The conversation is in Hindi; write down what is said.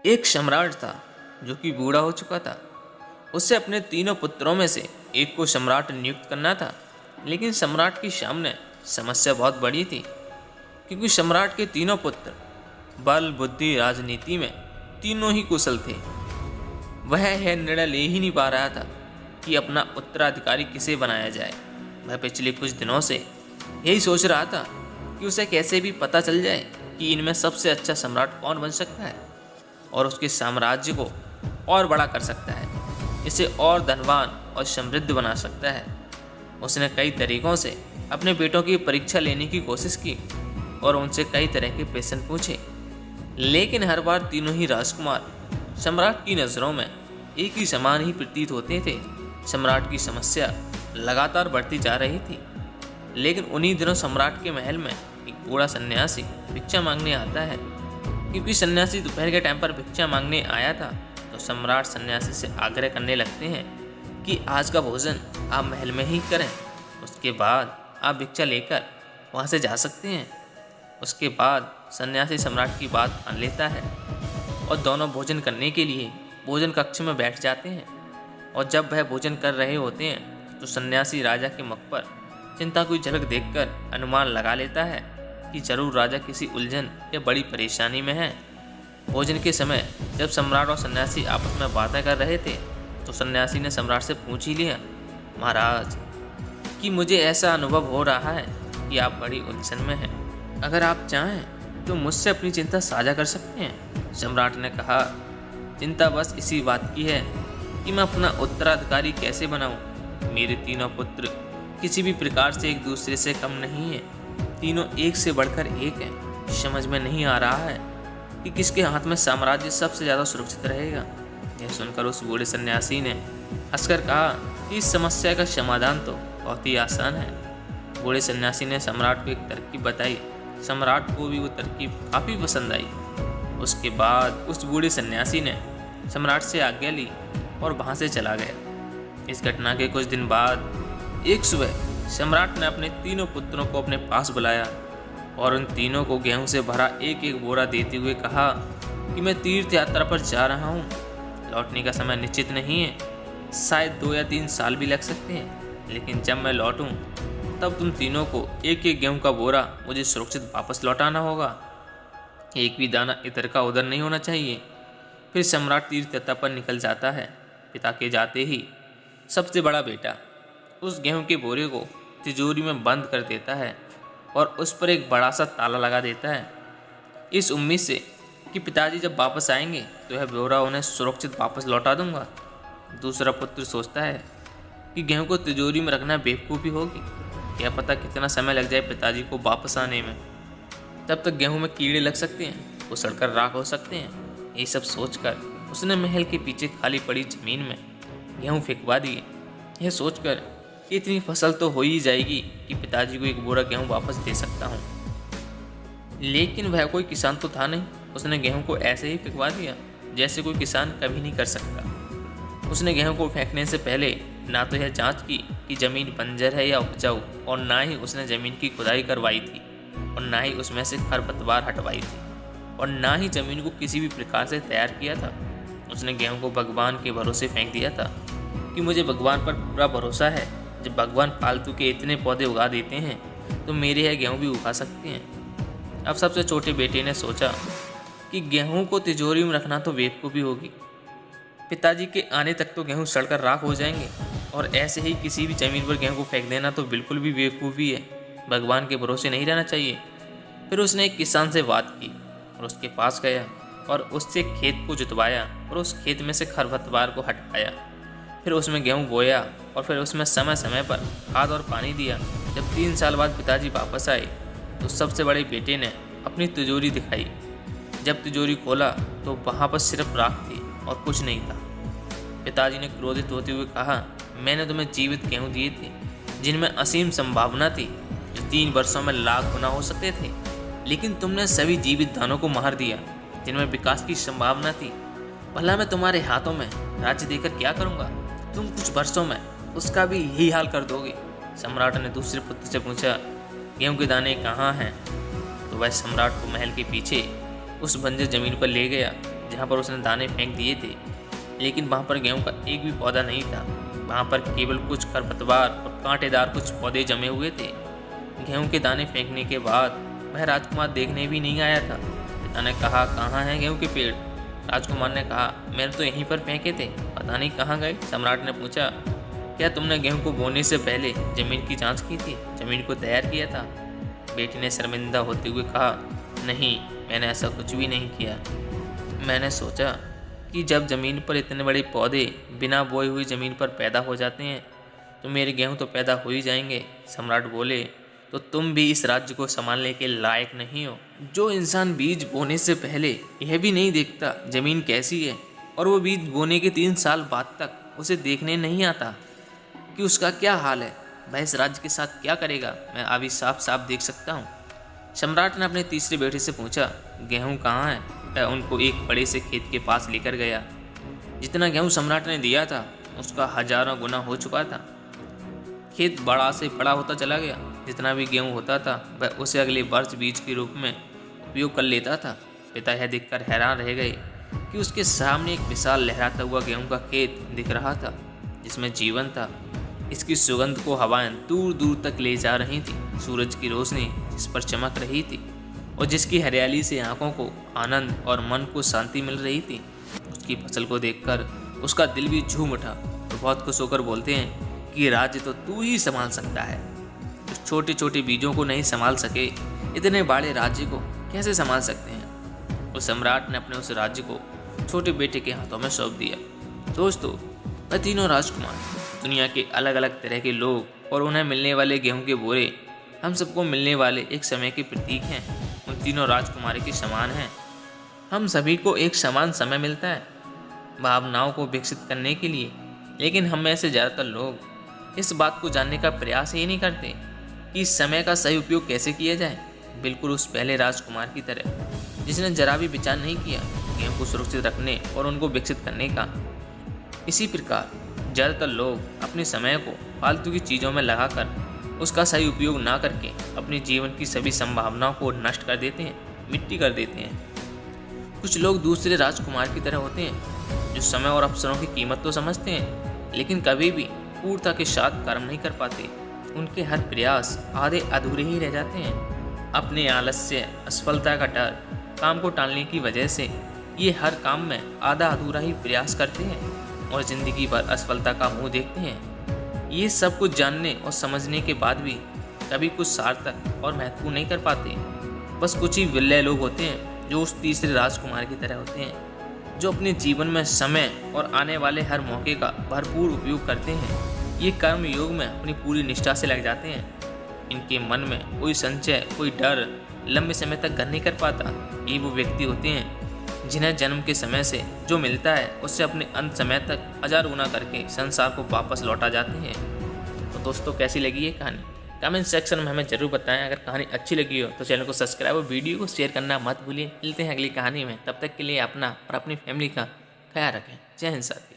एक सम्राट था जो कि बूढ़ा हो चुका था। उसे अपने तीनों पुत्रों में से एक को सम्राट नियुक्त करना था, लेकिन सम्राट के सामने समस्या बहुत बड़ी थी, क्योंकि सम्राट के तीनों पुत्र बल, बुद्धि, राजनीति में तीनों ही कुशल थे। वह यह निर्णय ले ही नहीं पा रहा था कि अपना उत्तराधिकारी किसे बनाया जाए। वह पिछले कुछ दिनों से यही सोच रहा था कि उसे कैसे भी पता चल जाए कि इनमें सबसे अच्छा सम्राट कौन बन सकता है और उसके साम्राज्य को और बड़ा कर सकता है, इसे और धनवान और समृद्ध बना सकता है। उसने कई तरीकों से अपने बेटों की परीक्षा लेने की कोशिश की और उनसे कई तरह के प्रश्न पूछे, लेकिन हर बार तीनों ही राजकुमार सम्राट की नज़रों में एक ही समान ही प्रतीत होते थे। सम्राट की समस्या लगातार बढ़ती जा रही थी, लेकिन उन्हीं दिनों सम्राट के महल में एक बूढ़ा सन्यासी भिक्षा मांगने आता है। क्योंकि सन्यासी दोपहर के टाइम पर भिक्षा मांगने आया था, तो सम्राट सन्यासी से आग्रह करने लगते हैं कि आज का भोजन आप महल में ही करें, उसके बाद आप भिक्षा लेकर वहाँ से जा सकते हैं। उसके बाद सन्यासी सम्राट की बात मान लेता है और दोनों भोजन करने के लिए भोजन कक्ष में बैठ जाते हैं। और जब वह भोजन कर रहे होते हैं तो सन्यासी राजा के मुख पर चिंता की झलक देखकर अनुमान लगा लेता है कि जरूर राजा किसी उलझन या बड़ी परेशानी में है। भोजन के समय जब सम्राट और सन्यासी आपस में बातें कर रहे थे, तो सन्यासी ने सम्राट से पूछ ही लिया, महाराज, कि मुझे ऐसा अनुभव हो रहा है कि आप बड़ी उलझन में हैं। अगर आप चाहें तो मुझसे अपनी चिंता साझा कर सकते हैं। सम्राट ने कहा, चिंता बस इसी बात की है कि मैं अपना उत्तराधिकारी कैसे बनाऊं। मेरे तीनों पुत्र किसी भी प्रकार से एक दूसरे से कम नहीं है, तीनों एक से बढ़कर एक हैं। समझ में नहीं आ रहा है कि किसके हाथ में साम्राज्य सबसे ज़्यादा सुरक्षित रहेगा। यह सुनकर उस बूढ़े सन्यासी ने हंसकर कहा कि इस समस्या का समाधान तो बहुत ही आसान है। बूढ़े सन्यासी ने सम्राट को एक तरकीब बताई। सम्राट को भी वो तरकीब काफ़ी पसंद आई। उसके बाद उस बूढ़े सन्यासी ने सम्राट से आज्ञा ली और वहाँ से चला गया। इस घटना के कुछ दिन बाद एक सुबह सम्राट ने अपने तीनों पुत्रों को अपने पास बुलाया और उन तीनों को गेहूं से भरा एक एक बोरा देते हुए कहा कि मैं तीर्थ यात्रा पर जा रहा हूँ। लौटने का समय निश्चित नहीं है, शायद 2 या 3 साल भी लग सकते हैं, लेकिन जब मैं लौटूँ तब तुम तीनों को एक एक गेहूं का बोरा मुझे सुरक्षित वापस लौटाना होगा। एक भी दाना इधर का उधर नहीं होना चाहिए। फिर सम्राट तीर्थ यात्रा पर निकल जाता है। पिता के जाते ही सबसे बड़ा बेटा उस गेहूं के बोरे को तिजोरी में बंद कर देता है और उस पर एक बड़ा सा ताला लगा देता है, इस उम्मीद से कि पिताजी जब वापस आएंगे तो यह बोरा उन्हें सुरक्षित वापस लौटा दूंगा। दूसरा पुत्र सोचता है कि गेहूं को तिजोरी में रखना बेवकूफ़ी होगी, क्या पता कितना समय लग जाए पिताजी को वापस आने में। तब तक गेहूं में कीड़े लग सकते हैं, वो सड़कर राख हो सकते हैं। ये सब सोचकर उसने महल के पीछे खाली पड़ी ज़मीन में गेहूं फेंकवा दिए। यह सोचकर कि इतनी फसल तो हो ही जाएगी कि पिताजी को एक बोरा गेहूं वापस दे सकता हूँ। लेकिन वह कोई किसान तो था नहीं। उसने गेहूं को ऐसे ही फेंकवा दिया जैसे कोई किसान कभी नहीं कर सकता। उसने गेहूं को फेंकने से पहले ना तो यह जांच की कि ज़मीन बंजर है या उपजाऊ, और ना ही उसने ज़मीन की खुदाई करवाई थी, और ना ही उसमें से खरपतवार हटवाई थी, और ना ही ज़मीन को किसी भी प्रकार से तैयार किया था। उसने गेहूं को भगवान के भरोसे फेंक दिया था कि मुझे भगवान पर पूरा भरोसा है, जब भगवान फालतू के इतने पौधे उगा देते हैं तो मेरे यह गेहूं भी उगा सकते हैं। अब सबसे छोटे बेटे ने सोचा कि गेहूं को तिजोरी में रखना तो बेवकूफ़ी होगी। पिताजी के आने तक तो गेहूं सड़कर राख हो जाएंगे, और ऐसे ही किसी भी ज़मीन पर गेहूं को फेंक देना तो बिल्कुल भी बेवकूफ़ी है। भगवान के भरोसे नहीं रहना चाहिए। फिर उसने एक किसान से बात की और उसके पास गया और उससे खेत को जुतवाया और उस खेत में से खरपतवार को हटाया। फिर उसमें गेहूं बोया और फिर उसमें समय समय पर खाद और पानी दिया। जब 3 साल बाद पिताजी वापस आए तो सबसे बड़े बेटे ने अपनी तिजोरी दिखाई। जब तिजोरी खोला तो वहाँ पर सिर्फ राख थी और कुछ नहीं था। पिताजी ने क्रोधित होते हुए कहा, मैंने तुम्हें जीवित गेहूं दिए थे जिनमें असीम संभावना थी, जो 3 वर्षों में लाख गुना हो सकते थे, लेकिन तुमने सभी जीवित दानों को मार दिया जिनमें विकास की संभावना थी। भला मैं तुम्हारे हाथों में राज्य देकर क्या करूँगा? तुम कुछ वर्षों में उसका भी यही हाल कर दोगे। सम्राट ने दूसरे पुत्र से पूछा, गेहूं के दाने कहाँ हैं? तो वह सम्राट को महल के पीछे उस बंजर जमीन पर ले गया जहाँ पर उसने दाने फेंक दिए थे, लेकिन वहाँ पर गेहूं का एक भी पौधा नहीं था। वहाँ पर केवल कुछ खरपतवार और कांटेदार कुछ पौधे जमे हुए थे। गेहूं के दाने फेंकने के बाद वह राजकुमार देखने भी नहीं आया था। पिता ने कहा, कहाँ हैं गेहूं के पेड़? राजकुमार ने कहा, मैंने तो यहीं पर फेंके थे, पता नहीं कहाँ गए। सम्राट ने पूछा, क्या तुमने गेहूं को बोने से पहले जमीन की जांच की थी, जमीन को तैयार किया था? बेटी ने शर्मिंदा होते हुए कहा, नहीं, मैंने ऐसा कुछ भी नहीं किया। मैंने सोचा कि जब ज़मीन पर इतने बड़े पौधे बिना बोए हुई ज़मीन पर पैदा हो जाते हैं तो मेरे गेहूं तो पैदा हो ही जाएंगे। सम्राट बोले, तो तुम भी इस राज्य को संभालने के लायक नहीं हो। जो इंसान बीज बोने से पहले यह भी नहीं देखता ज़मीन कैसी है, और वो बीज बोने के 3 साल बाद तक उसे देखने नहीं आता कि उसका क्या हाल है, वह इस राज्य के साथ क्या करेगा, मैं अभी साफ साफ देख सकता हूँ। सम्राट ने अपने तीसरे बेटे से पूछा, गेहूं कहाँ है? वह उनको एक बड़े से खेत के पास लेकर गया। जितना गेहूं सम्राट ने दिया था उसका हजारों गुना हो चुका था। खेत बड़ा से बड़ा होता चला गया। जितना भी गेहूं होता था वह उसे अगले वर्ष बीज के रूप में उपयोग कर लेता था। पिता यह देखकर हैरान रह गए कि उसके सामने एक विशाल लहराता हुआ गेहूं का खेत दिख रहा था, जिसमें जीवन था। इसकी सुगंध को हवाएं दूर दूर तक ले जा रही थी। सूरज की रोशनी जिस पर चमक रही थी और जिसकी हरियाली से आंखों को आनंद और मन को शांति मिल रही थी। उसकी फसल को देखकर उसका दिल भी झूम उठा। तो बहुत खुश होकर बोलते हैं कि राज्य तो तू ही संभाल सकता है। जो छोटे छोटे बीजों को नहीं संभाल सके, इतने बड़े राज्य को कैसे संभाल सकते हैं? उस सम्राट ने अपने उस राज्य को छोटे बेटे के हाथों में सौंप दिया। दोस्तों, वह तीनों राजकुमार दुनिया के अलग अलग तरह के लोग और उन्हें मिलने वाले गेहूं के बोरे हम सबको मिलने वाले एक समय के प्रतीक हैं। उन तीनों राजकुमारी के समान हैं। हम सभी को एक समान समय मिलता है भावनाओं को विकसित करने के लिए, लेकिन हम में से ज़्यादातर लोग इस बात को जानने का प्रयास ही नहीं करते कि इस समय का सही उपयोग कैसे किया जाए। बिल्कुल उस पहले राजकुमार की तरह जिसने जरा भी विचार नहीं किया गेहूं को सुरक्षित रखने और उनको विकसित करने का। इसी प्रकार ज़्यादातर लोग अपने समय को फालतू की चीज़ों में लगाकर उसका सही उपयोग ना करके अपने जीवन की सभी संभावनाओं को नष्ट कर देते हैं, मिट्टी कर देते हैं। कुछ लोग दूसरे राजकुमार की तरह होते हैं जो समय और अवसरों की कीमत तो समझते हैं, लेकिन कभी भी पूर्णता के साथ कर्म नहीं कर पाते। उनके हर प्रयास आधे अधूरे ही रह जाते हैं। अपने आलस्य, असफलता का डर, काम को टालने की वजह से ये हर काम में आधा अधूरा ही प्रयास करते हैं और ज़िंदगी भर असफलता का मुंह देखते हैं। ये सब कुछ जानने और समझने के बाद भी कभी कुछ सार्थक और महत्वपूर्ण नहीं कर पाते। बस कुछ ही विरले लोग होते हैं जो उस तीसरे राजकुमार की तरह होते हैं, जो अपने जीवन में समय और आने वाले हर मौके का भरपूर उपयोग करते हैं। ये कर्म योग में अपनी पूरी निष्ठा से लग जाते हैं। इनके मन में कोई संचय, कोई डर लंबे समय तक घर नहीं कर पाता। ये वो व्यक्ति होते हैं जिन्हें जन्म के समय से जो मिलता है उससे अपने अंत समय तक 1000 गुना करके संसार को वापस लौटा जाते हैं। तो दोस्तों, कैसी लगी ये कहानी? कमेंट सेक्शन में हमें जरूर बताएं। अगर कहानी अच्छी लगी हो तो चैनल को सब्सक्राइब और वीडियो को शेयर करना मत भूलिए। मिलते हैं अगली कहानी में। तब तक के लिए अपना और अपनी फैमिली का ख्याल रखें। जय हिंद साथियों।